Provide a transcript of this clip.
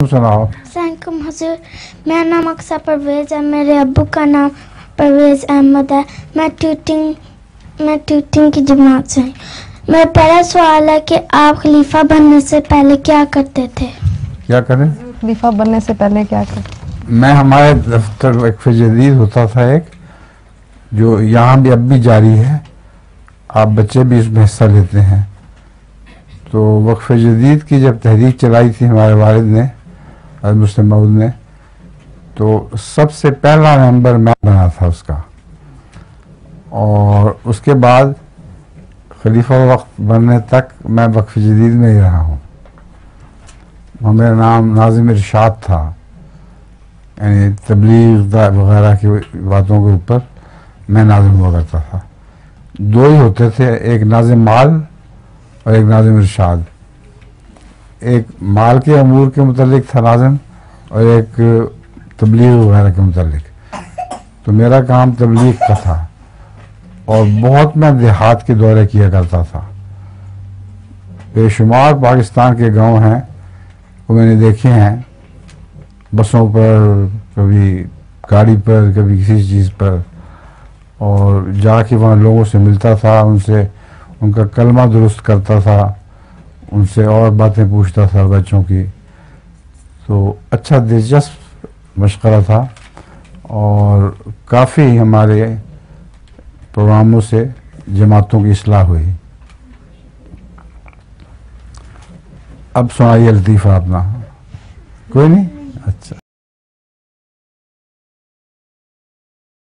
सुनाओ। अस्सलामुअलैकुम हुजूर, मेरा नाम अक्सा परवेज़ है, मेरे अब्बू का नाम परवेज़ अहमद है। मैं ट्यूटिंग की जमात से हूँ। मेरा पहला सवाल है कि आप खलीफा बनने से पहले क्या करते थे? क्या करें? खलीफा बनने से पहले क्या करते? मैं हमारे दफ्तर वक्फ जदीद होता था एक, जो यहाँ भी अब भी जारी है, आप बच्चे भी इसमें हिस्सा लेते हैं। तो वक्फ जदीद की जब तहरीक चलाई थी हमारे वालिद ने, मुस्लिम मऊद ने, तो सबसे पहला मेंबर मैं बना था उसका। और उसके बाद खलीफा वक्त बनने तक मैं वक्फ जदीद में ही रहा हूँ। मेरा नाम नाज़िम इरशाद था, यानी तबलीग वगैरह की बातों के ऊपर मैं नाज़िम हुआ करता था। दो ही होते थे, एक नाज़िम माल और एक नाज़िम इरशाद। एक माल के अमूर के मुतालिक था नाज़िम और एक तबलीग वगैरह के मुतालिक। तो मेरा काम तबलीग का था और बहुत मैं देहात के दौरे किया करता था। बेशुमार पाकिस्तान के गांव हैं वो मैंने देखे हैं, बसों पर, कभी गाड़ी पर, कभी किसी चीज़ पर, और जाके वहाँ लोगों से मिलता था, उनसे उनका कलमा दुरुस्त करता था, उनसे और बातें पूछता था बच्चों की। तो अच्छा दिलचस्प मशगरा था और काफ़ी हमारे प्रोग्रामों से जमातों की इस्लाह हुई। अब सुनाइए लतीफ़ा अपना। कोई नहीं।